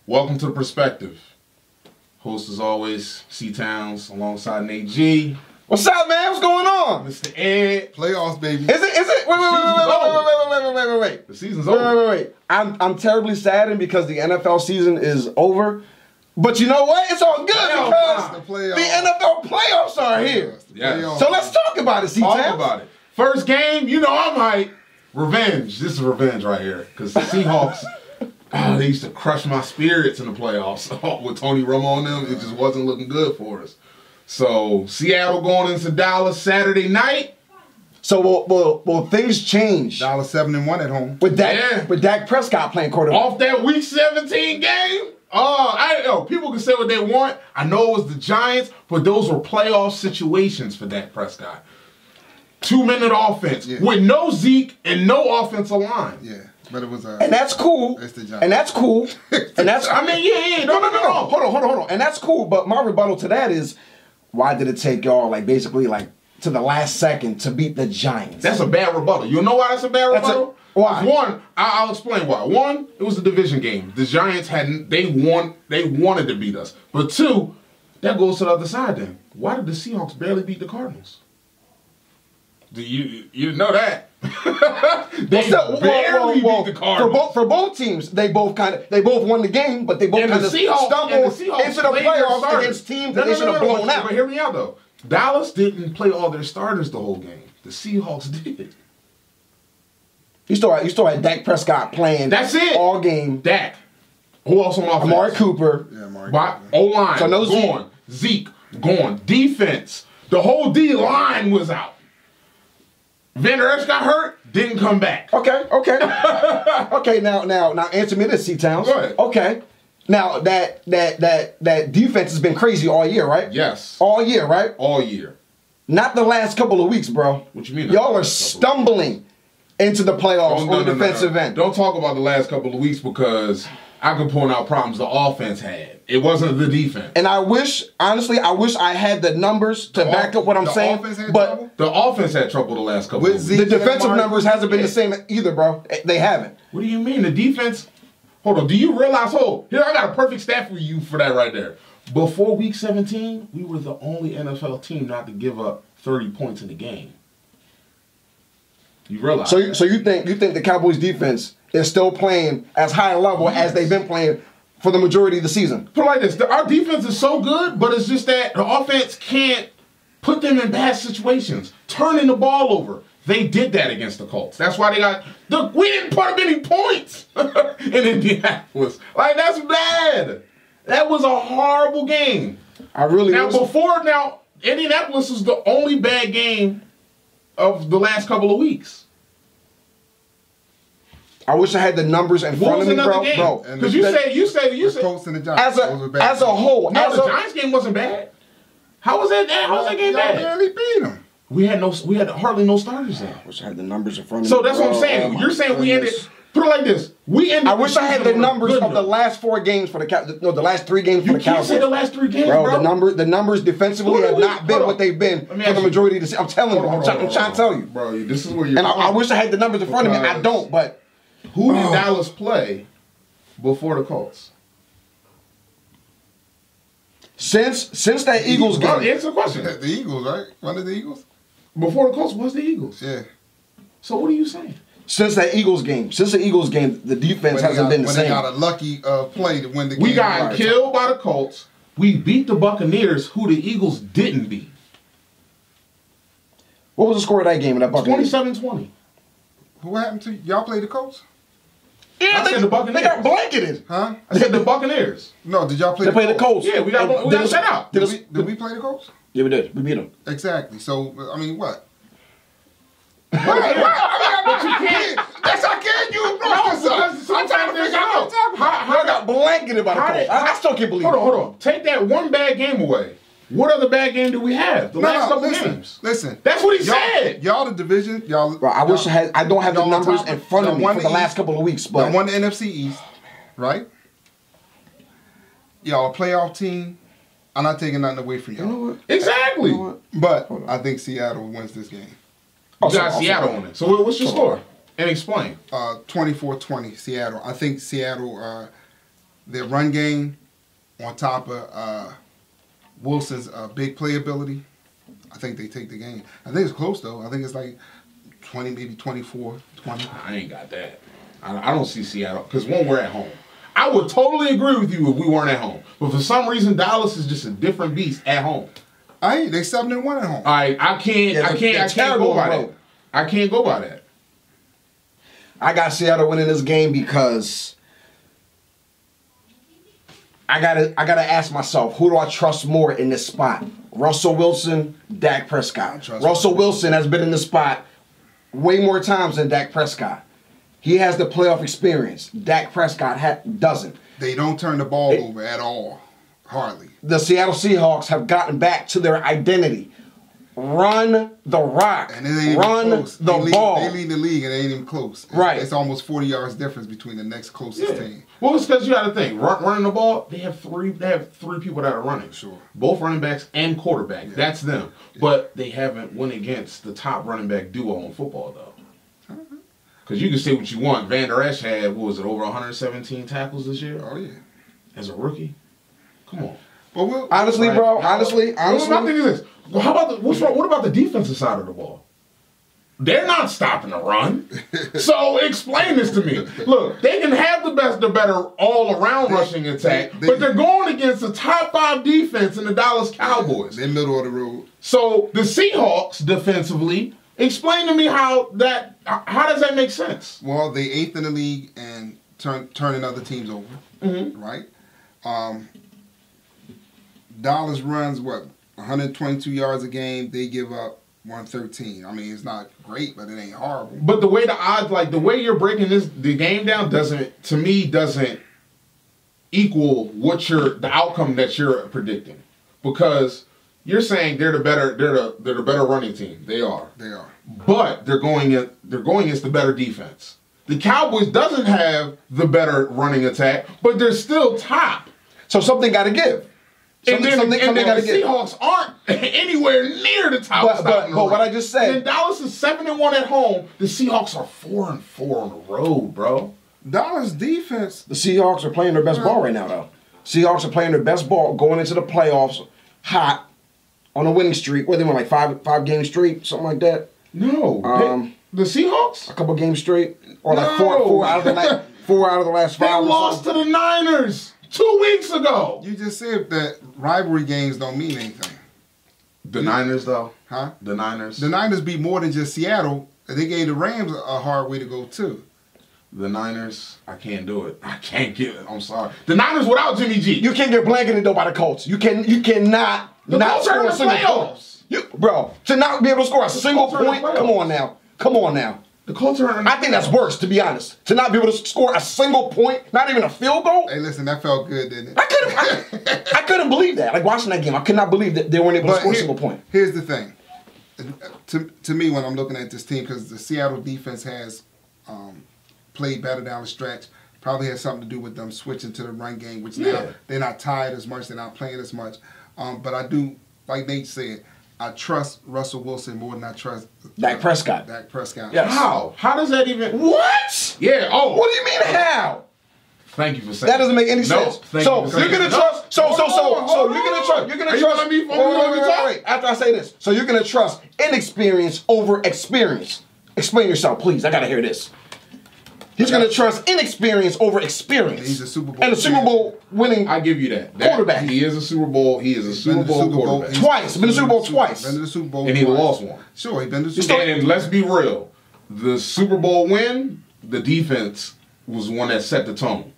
Welcome to the Perspective. Host as always, C-Towns, alongside Nate G. What's up, man? What's going on? Mr. Ed. Playoffs, baby. Is it? Wait. The season's over. Wait. I'm terribly saddened because the NFL season is over. But you know what? It's all good because the NFL playoffs are here. Yes. So let's talk about it, C-Towns. Talk about it. First game, you know I'm hyped. Revenge. This is revenge right here. Because the Seahawks, they used to crush my spirits in the playoffs. With Tony Romo on them, it just wasn't looking good for us. So, Seattle going into Dallas Saturday night. So, will things change? Dallas 7-1 at home. With Dak Prescott playing quarterback. Off that Week 17 game? I know. People can say what they want. I know it was the Giants, but those were playoff situations for Dak Prescott. 2-minute offense with no Zeke and no offensive line. Yeah, but it was and that's cool. It's the Giants. And that's cool. And that's I mean, yeah. No. Hold on. And that's cool. But my rebuttal to that is, why did it take y'all basically to the last second to beat the Giants? That's a bad rebuttal. You know why that's a bad rebuttal? Why? One, I'll explain why. One, it was a division game. The Giants they wanted to beat us. But two, that goes to the other side then. Why did the Seahawks barely beat the Cardinals? Do you know that? They barely beat the Cardinals. For both teams, they both won the game, but they both kind of stumbled into the playoffs against teams that they should have blown out. But hear me out though. Dallas didn't play all their starters the whole game. The Seahawks did. You still had Dak Prescott playing. That's it. All game. Dak. Who else on offense? Amari Cooper. Yeah, Amari Cooper. O-line. So no gone. Zeke gone. Defense. The whole D-line was out. Van Der Esch got hurt, didn't come back. Okay. Okay, now answer me this, C-Towns. Go ahead. Okay. Now that defense has been crazy all year, right? Yes. All year, right? All year. Not the last couple of weeks, bro. What you mean? Y'all are stumbling into the playoffs on the defensive end. Don't talk about the last couple of weeks because I can point out problems the offense had. It wasn't the defense. And honestly, I wish I had the numbers to back up what I'm saying. But the offense had trouble the last couple of weeks. The defensive numbers hasn't been the same either, bro. They haven't. What do you mean? The defense... Hold on. Do you realize... Here, I got a perfect stat for you for that right there. Before Week 17, we were the only NFL team not to give up 30 points in the game. You realize So you think the Cowboys defense is still playing as high a level as they've been playing for the majority of the season? Put it like this. Our defense is so good, but it's just that the offense can't put them in bad situations. Turning the ball over. They did that against the Colts. That's why we didn't put up any points in Indianapolis. That's bad. That was a horrible game. Now, Indianapolis was the only bad game of the last couple of weeks. I wish I had the numbers in front of me, bro. Because you said the Colts and the Giants as a whole. No, the Giants game wasn't bad. How was that game bad? Barely beat them. We had hardly no starters there. I wish I had the numbers in front of me. So that's what I'm saying. You're saying we ended. Put it like this. I wish I had the numbers of the last 4 games for the last 3 games for the Cowboys. You can't say the last 3 games, bro. The numbers defensively have not been what they've been for the majority of the season. I'm telling you. I'm trying to tell you. Bro, this is where you're... And I wish I had the numbers in front of me. I don't, but... Who did Dallas play before the Colts? Since that Eagles game. Answer the question. The Eagles, right? One of the Eagles? Before the Colts was the Eagles. Yeah. So what are you saying? Since the Eagles game, the defense hasn't been the same. When they got a lucky play to win the game. We got killed by the Colts. We beat the Buccaneers, who the Eagles didn't beat. What was the score of that game in that Buccaneers? 27-20. What happened to y'all? Played the Colts? Yeah, I said the Buccaneers. They got blanketed. Huh? I said the Buccaneers. No, did y'all play the Colts? They played the Colts. Yeah, we got shut out. Did we play the Colts? Yeah, we did. We beat them. Exactly. So, I mean, what? But you can't. I can't use I'm trying to figure out. How got blanketed by the Colts? I still can't believe it. Hold on. Take that one bad game away. What other bad game do we have? The last couple games. Listen. That's what he said. Y'all the division. Y'all. Bro, I wish I had. I don't have the numbers in front of me for the last couple of weeks. But y'all won the NFC East, right? Y'all a playoff team. I'm not taking nothing away from y'all. You know what? Exactly. You know what? But I think Seattle wins this game. You got Seattle on it. So what's your score? And explain. 24-20 Seattle. I think Seattle their run game on top of Wilson's big playability, I think they take the game. I think it's close, though. I think it's like 20, maybe 24, 20. I ain't got that. I don't see Seattle, because one, we're at home. I would totally agree with you if we weren't at home. But for some reason, Dallas is just a different beast at home. They 7-1 at home. I can't go by that. I can't go by that. I got Seattle winning this game because I gotta ask myself, who do I trust more in this spot? Russell Wilson, Dak Prescott. Russell Wilson has been in this spot way more times than Dak Prescott. He has the playoff experience. Dak Prescott doesn't. They don't turn the ball over at all. Hardly. The Seattle Seahawks have gotten back to their identity. Run the rock. And it ain't Run even close. the ball. They lead the league and it ain't even close. Right. It's almost 40 yards difference between the next closest team. Well, it's because you got to think. Running the ball, they have three people that are running. Sure. Both running backs and quarterback. Yeah. That's them. Yeah. But they haven't won against the top running back duo in football, though. Because you can say what you want. Van Der Esch had, what was it, over 117 tackles this year? Oh, yeah. As a rookie? Come on. Well, honestly, bro, honestly. My thing is this. Well, how about what about the defensive side of the ball? They're not stopping the run. So explain this to me. Look, they can have the better all-around rushing attack, but they're going against the top 5 defense in the Dallas Cowboys. They're middle of the road. So the Seahawks defensively, explain to me how does that make sense? Well, they 8th in the league and turning other teams over, right? Dallas runs, 122 yards a game. They give up 113. I mean, it's not great, but it ain't horrible. But the way the odds, like the way you're breaking the game down doesn't equal the outcome that you're predicting. Because you're saying they're the better running team. They are. They are. But they're going against the better defense. The Cowboys doesn't have the better running attack, but they're still top. So something got to give. The Seahawks aren't anywhere near the top. But what I just said. And Dallas is 7-1 at home. The Seahawks are 4-4 on the road, bro. Dallas defense. The Seahawks are playing their best ball right now, though. Seahawks are playing their best ball going into the playoffs, hot, on a winning streak. What, they went like five game streak, something like that. No, the Seahawks. A couple games straight, or like four out of the last 5. They lost to the Niners 2 weeks ago. You just said that rivalry games don't mean anything. The Niners, though? Huh? The Niners. The Niners beat more than just Seattle. They gave the Rams a hard way to go, too. The Niners, I can't do it. I can't give it. I'm sorry. The Niners without Jimmy G. You can't get blanketed, though, by the Colts. You cannot not score a single point. Bro, to not be able to score a single point, come on now. The Colts are. I think that's worse, to be honest. To not be able to score a single point, not even a field goal. Hey, listen, that felt good, didn't it? I couldn't believe that. Like watching that game, I could not believe that they weren't able to score a single point. Here's the thing. To me, when I'm looking at this team, because the Seattle defense has played better down the stretch, probably has something to do with them switching to the run game, which now they're not tired as much, they're not playing as much. But I do, like Nate said, I trust Russell Wilson more than I trust Dak Prescott. Yes. How? How does that even? What? Yeah. Oh. What do you mean how? Thank you for saying that. Doesn't make any sense. So you're gonna trust. So you're gonna trust. You're gonna trust. Wait. After I say this, so you're gonna trust inexperience over experience. Explain yourself, please. I gotta hear this. He's going to trust inexperience over experience. He's a Super Bowl. And a Super Bowl winning. I give you that. Quarterback. He is a Super Bowl. He is a Super Bowl quarterback. Twice. Been to the Super Bowl twice. Been to the Super Bowl. And he lost one. Sure, he been to the Super Bowl. And let's be real. The Super Bowl win, the defense was one that set the tone.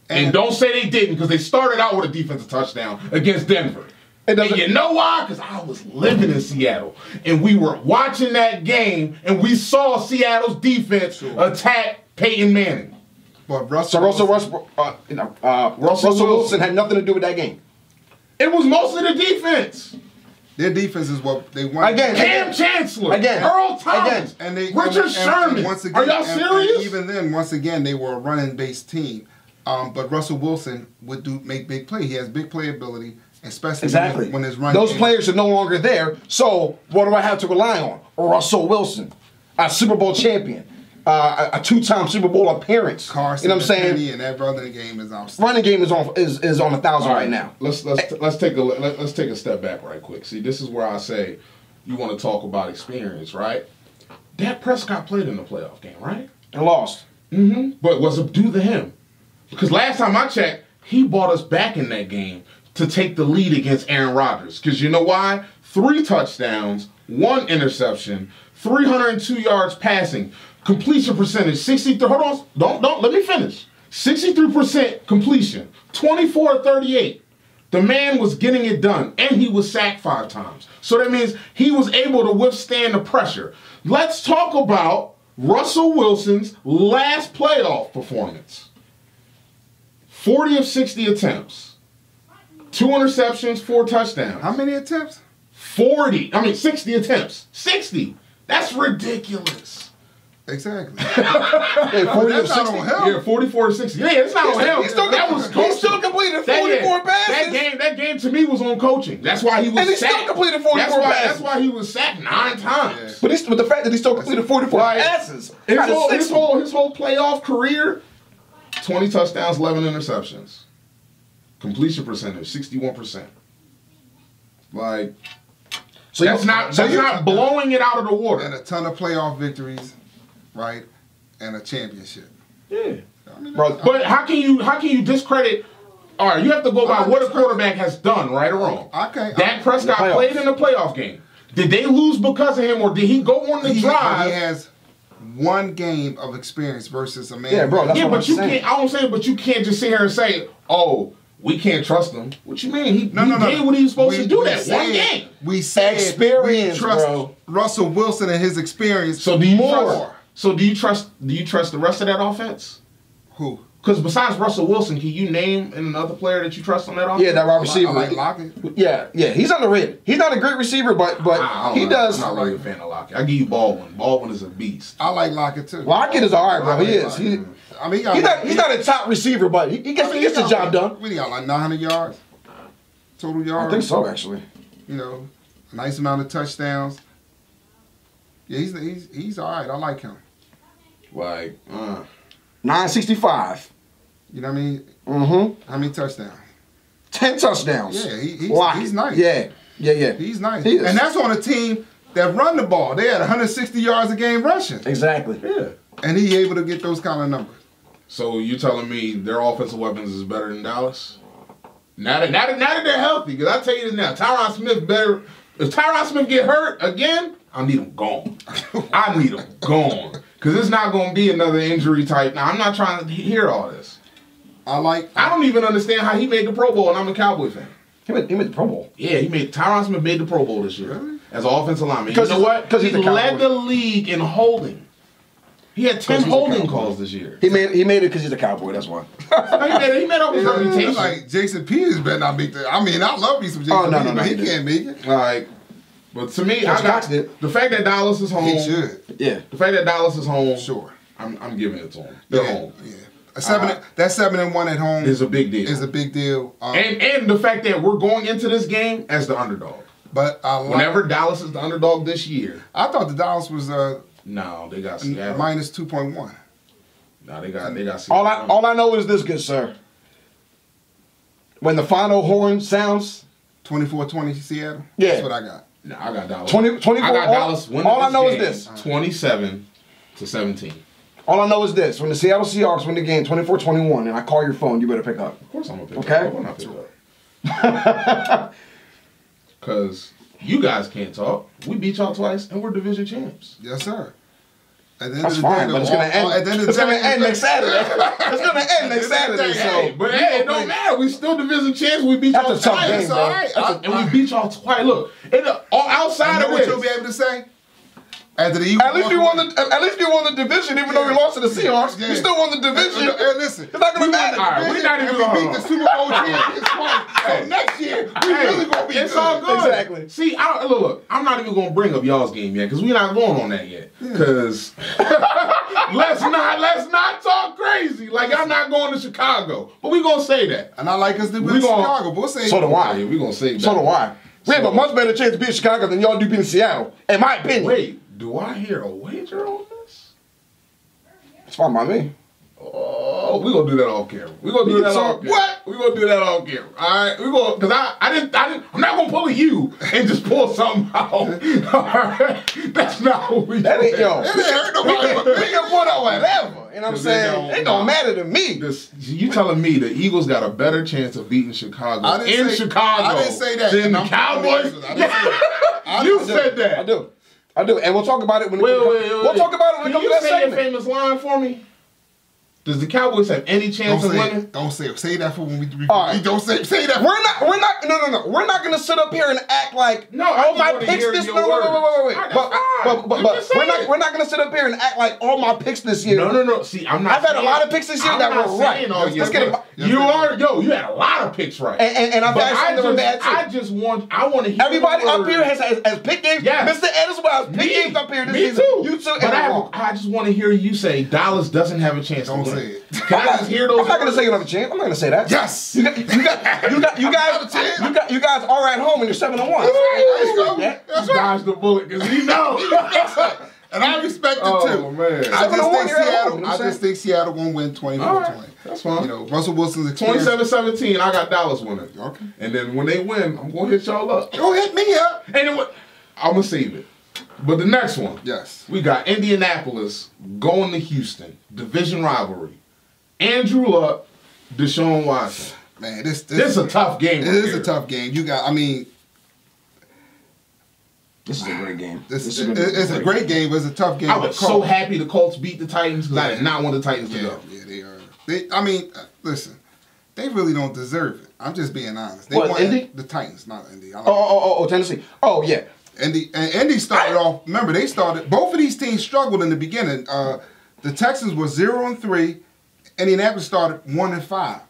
And don't say they didn't, because they started out with a defensive touchdown against Denver. And you know why? Because I was living in Seattle. And we were watching that game, and we saw Seattle's defense attack Peyton Manning. But Russell Wilson had nothing to do with that game. It was mostly the defense. Their defense is what they want. Again, Cam Chancellor, Earl Thomas, Richard Sherman. Once again, are y'all serious? And even then, once again, they were a running-based team. But Russell Wilson would make big play. He has big playability, especially when his run. Those players are no longer there. So what do I have to rely on? Russell Wilson, a Super Bowl champion. a 2-time Super Bowl appearance. Carson, you know what I'm saying? And that running game is on. Running game is on 1,000 right now. Let's take a step back right quick. See, this is where I say you want to talk about experience, right? Dak Prescott played in the playoff game, right? And lost. Mm-hmm. But was it due to him? Because last time I checked, he brought us back in that game to take the lead against Aaron Rodgers. Because you know why? 3 touchdowns, 1 interception, 302 yards passing, completion percentage 63. Hold on, don't let me finish. 63% completion, 24-38. The man was getting it done, and he was sacked 5 times. So that means he was able to withstand the pressure. Let's talk about Russell Wilson's last playoff performance. 40 of 60 attempts. 2 interceptions, 4 touchdowns. How many attempts? 60 attempts. 60. That's ridiculous. Exactly. Hey, 40 that's not on him. Yeah, 44 to 60. Yeah, it's not on him. He still completed 44 passes. That game to me was on coaching. That's why he was and he sacked. still completed 44 passes. That's why he was sacked 9 times. Yeah. But the fact that he still completed 44 passes. His whole playoff career, 20 touchdowns, 11 interceptions. Completion percentage, 61%. Like, so that's not blowing it out of the water. And a ton of playoff victories, right? And a championship. Yeah. I mean, but how can you discredit? All right, you have to go by what a quarterback has done, right or wrong. Okay. Dak Prescott played in the playoff game. Did they lose because of him, or did he go on the drive? He has 1 game of experience versus a man. Yeah, bro. That's what but I'm you saying. can't. I don't say, but you can't just sit here and say, "Oh, we can't trust him." What you mean? He did what he was supposed to do that 1 game. We said experience, we trust bro. Russell Wilson and his experience. So do you trust the rest of that offense? Who? Because besides Russell Wilson, can you name another player that you trust on that offense? Yeah, that wide receiver. I like Lockett. Yeah, he's underrated. He's not a great receiver, but he does. I'm not really a fan of Lockett. I give you Baldwin. Baldwin is a beast. I like Lockett too. Lockett is all right, bro. He is. He's not a top receiver, but he gets the job done. What do you got, like 900 yards? Total yards? I think so, actually. You know, a nice amount of touchdowns. Yeah, he's all right. I like him. Like, 965. You know what I mean? Mm-hmm. How many touchdowns? 10 touchdowns. Yeah, he's nice. Yeah. He's nice. He is. And that's on a team that run the ball. They had 160 yards a game rushing. Exactly. yeah. And he able to get those kind of numbers. So you telling me their offensive weapons is better than Dallas? Now that they're healthy, because I tell you this now, Tyron Smith better. If Tyron Smith get hurt again, I need him gone. I need him gone. Because it's not going to be another injury type. Now, I'm not trying to hear all this. I don't even understand how he made the Pro Bowl, and I'm a Cowboy fan. He made the Pro Bowl. Yeah, Tyron Smith made the Pro Bowl this year. Really? As an offensive lineman. Because you know what? Because he led the league in holding. He had 10 holding calls this year. He made it because he's a Cowboy, that's why. he made up his reputation. Like, Jason Peters better not make the... I mean, I love me some Jason Peters, but he can't make it. Like... But to me, the fact that Dallas is home. He should. Yeah. The fact that Dallas is home. Sure. I'm giving it to them. They're home. Yeah. That 7-1 at home is a big deal. Is a big deal. And the fact that we're going into this game as the underdog. But whenever Dallas is the underdog this year. I thought the Dallas was no, they got Seattle. minus 2.1. No, they got Seattle. All I know is this, good sir. When the final horn sounds, 24-20 Seattle. Yeah. That's what I got. No, I got Dallas. 24. I got Dallas winning all I know game, is this. 27-17. All I know is this. When the Seattle Seahawks win the game 24-21 and I call your phone, you better pick up. Of course I'm going to pick up. Okay? I'm pick up. Because you guys can't talk. We beat y'all twice and we're division champs. Yes, sir. That's fine, but it's going to end. It's going to end next Saturday. It's going to end next Saturday. But it don't matter. We still division champs. We beat y'all twice. That's a tough game, bro. And we beat y'all twice. Look, outside of this, what you'll be able to say. At least we won the division, even though we lost to the Seahawks. We still won the division. Listen, it's not gonna matter. We're not even going to beat the Super Bowl champions twice. So next year we really gonna be good. It's all good. Exactly. See, look. I'm not even going to bring up y'all's game yet because we're not going on that yet. Because let's not talk crazy. Like I'm not going to Chicago, but we gonna say that. And I like us to win Chicago. But we'll say so do I. We gonna say that. So do I. We have a much better chance to beat Chicago than y'all do beating Seattle, in my opinion. Wait. Do I hear a wager on this? fine by me. Oh, we're gonna do that on camera. We're gonna do that on camera. What? We're gonna do that on camera. Alright? We're gonna, cause I'm not gonna pull a you and just pull something out. Alright? That's not what we do. That ain't, yo. It ain't hurt nobody. We can put out whatever. You know what I'm saying? It don't matter to me. You telling me the Eagles got a better chance of beating Chicago in Chicago? I didn't say that. Than the Cowboys? You said that. I do. And we'll talk about it when we'll talk about it when it comes to that segment. Can you say your famous line for me? Does the Cowboys have any chance of winning? Don't say it. Say that for when we all right. Don't say that. We're not. We're not gonna sit up here and act like all my picks this. No, wait. But we're not gonna sit up here and act like all my picks this year. No. See, I'm not. I've had a lot of picks this year that were right. Let's get it. You had a lot of picks right. And I've had some that were bad too. I want to hear. Everybody up here has pick games. Mr. Ed as well has pick games up here this season. You too. But I just want to hear you say Dallas doesn't have a chance to win. Can I just hear those? I'm not gonna say you have a chance. I'm not gonna say that. Yes. You guys are at home and you're 7-1. That's dodge the bullet because you know. And I respect it too. Oh man. I just think Seattle won't win 24-20. That's fine. You know, Russell Wilson's experience. 27-17. I got Dallas winning. Okay. And then when they win, I'm gonna hit y'all up. Go hit me up. And then I'm gonna save it. But the next one. Yes. We got Indianapolis going to Houston. Division rivalry. Andrew Luck, Deshaun Watson. Man, this is a tough game. It is a tough game. This is a great game. It's a great game, but it's a tough game. I was so happy the Colts beat the Titans because I did not want the Titans to go. Yeah, they are. Listen, they really don't deserve it. I'm just being honest. They want Indy? The Titans, not Indy. Tennessee. Oh, yeah. Indy started off. Remember, both of these teams struggled in the beginning. The Texans were 0-3. Indianapolis started 1-5.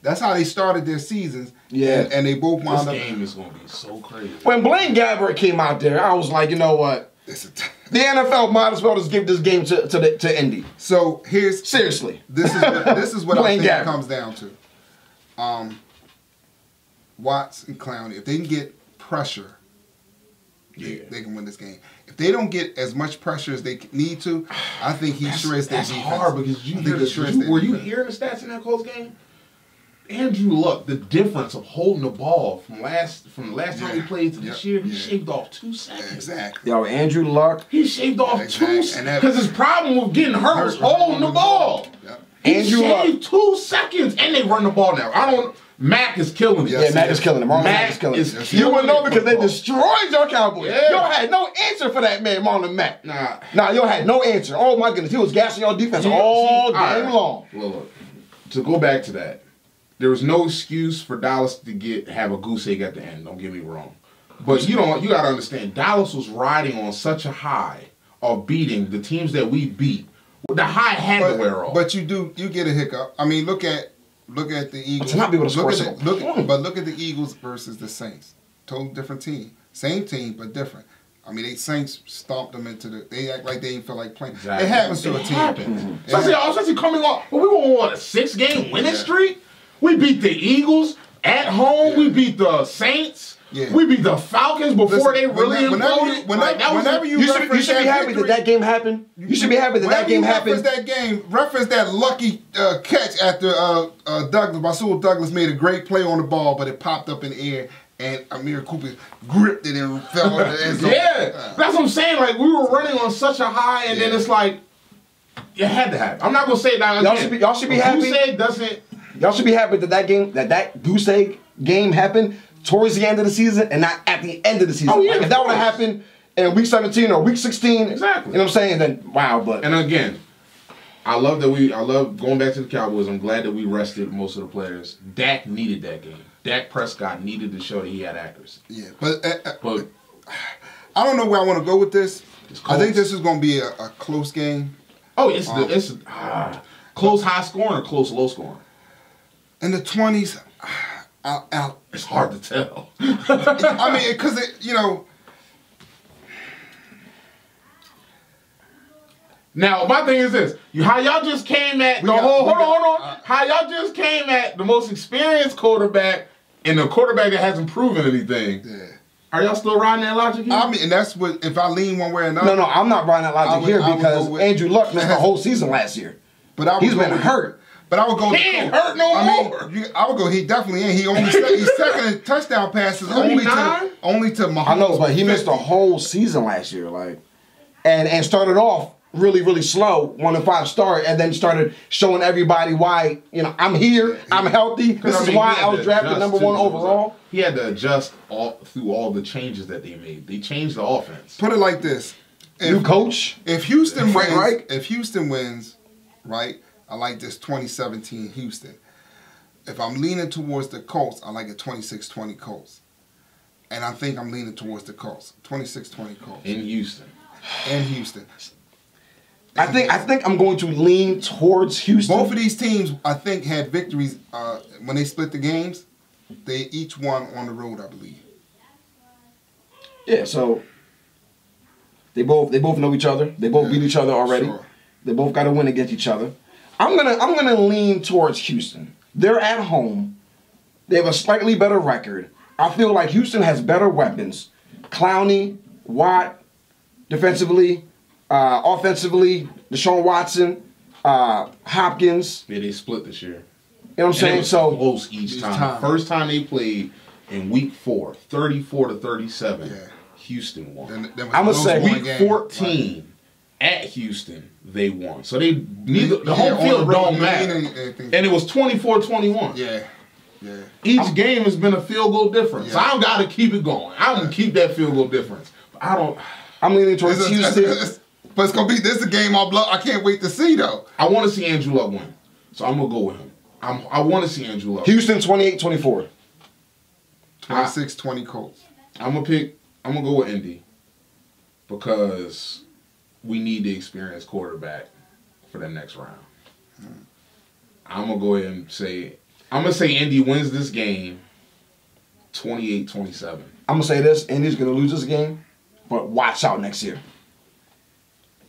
That's how they started their seasons. Yeah. And they both wound up. This game is going to be so crazy. When Blaine Gabbert came out there, I was like, you know what? The NFL might as well just give this game to Indy. So here's seriously. This is what I think it comes down to. Watts and Clowney, if they can get pressure, they can win this game. If they don't get as much pressure as they need to, I think he shreds their defense. That's hard because were you hearing the stats in that Colts game? Andrew Luck, the difference of holding the ball from the last time he played to this year, he shaved off 2 seconds. Exactly. Yo, Andrew Luck. He shaved off 2 seconds. Because his problem with getting hurt was holding the ball. Yep. He shaved 2 seconds, and they run the ball now. Mac is killing it. Mac is killing him. Mac is killing it. You would know because they destroyed your Cowboys. Yeah. Y'all had no answer for that man, Marlon Mack. Nah, y'all had no answer. Oh my goodness, he was gassing your defense all game long. Look, to go back to that, there was no excuse for Dallas to have a goose egg at the end. Don't get me wrong, but you got to understand, Dallas was riding on such a high of beating the teams that we beat. The high had to wear off. But you get a hiccup. I mean, look at the Eagles. To not be able to score look at the Eagles versus the Saints. Totally different team. Same team, but different. I mean, the Saints stomped them they act like they didn't feel like playing. Exactly. It happens to a team. Especially coming off. Well, we were on a 6-game winning streak. We beat the Eagles at home. Yeah. We beat the Saints. Yeah. We beat the Falcons before they really imploded. Whenever you should be happy that game happened. You should be happy that game happened. Reference that lucky catch after Rasul Douglas made a great play on the ball, but it popped up in the air. And Amir Cooper gripped it and fell on the end zone. Yeah, that's what I'm saying. Like, we were running on such a high, and then it's like, it had to happen. I'm not going to say that again. Y'all should be happy. Goose egg doesn't. Y'all should be happy that goose egg game happened towards the end of the season and not at the end of the season. Oh, yeah, like, if that would have happened in week 17 or week 16, exactly. You know what I'm saying? Then wow, but and again, I love going back to the Cowboys. I'm glad that we rested most of the players. Dak needed that game. Dak Prescott needed to show that he had accuracy. Yeah, but I don't know where I want to go with this. I think this is going to be a close game. Oh, it's close high scoring or close low scoring. In the 20s, it's hard to tell. I mean, because Now, my thing is this. How y'all just came at hold on. How y'all just came at the most experienced quarterback and the quarterback that hasn't proven anything. Yeah. Are y'all still riding that logic here? I mean, and that's what, if I lean one way or another. No, I'm not riding that logic here because Andrew Luck missed the whole season last year. But he's been hurt. But I would go. He ain't hurt no more. I would go. He definitely ain't. He's second in touchdown passes only to Mahomes. I know, but he missed a whole season last year, and started off really slow, 1-5 start, and then started showing everybody why I'm here, I'm healthy. This is why I was drafted #1 overall. He had to adjust through all the changes that they made. They changed the offense. Put it like this: new coach. If Houston wins, right? I like this 2017 Houston. If I'm leaning towards the Colts, I like a 26-20 Colts. And I think I'm leaning towards the Colts. 26-20 Colts. In Houston. I think I'm going to lean towards Houston. Both of these teams, I think, had victories when they split the games. They each won on the road, I believe. Yeah, so they both know each other. They both beat each other already. Sure. They both got to win against each other. I'm gonna lean towards Houston. They're at home. They have a slightly better record. I feel like Houston has better weapons. Clowney, Watt, defensively, offensively, Deshaun Watson, Hopkins. Yeah, they split this year. You know what I'm saying? So close each time. First time they played in week 4, 34-37. Yeah. Houston won. I'm gonna say week 14 at Houston. They won. So they the home field don't matter. And it was 24-21. Yeah. Each game has been a field goal difference. Yeah. So I got to keep it going. I'm going to keep that field goal difference. But I'm leaning towards Houston. But it's going to be, this is a game I can't wait to see, though. I want to see Andrew Luck win. So I'm going to go with him. I want to see Andrew Luck. Houston 28-24. 26-20 Colts. I'm going to go with Indy. Because we need the experienced quarterback for the next round. I'm going to go ahead and say, Indy wins this game 28-27. I'm going to say this, Indy's going to lose this game, but watch out next year.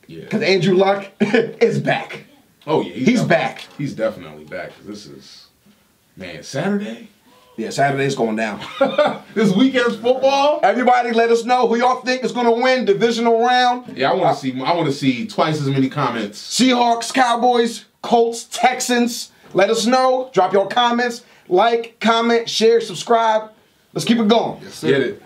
Yeah. Because Andrew Luck is back. Oh, yeah. He's back. He's definitely back. This is, Saturday? Yeah, Saturday's going down. This weekend's football. Everybody, let us know who y'all think is going to win divisional round. Yeah, I want to see twice as many comments. Seahawks, Cowboys, Colts, Texans. Let us know. Drop your comments. Like, comment, share, subscribe. Let's keep it going. Yes, sir. Get it.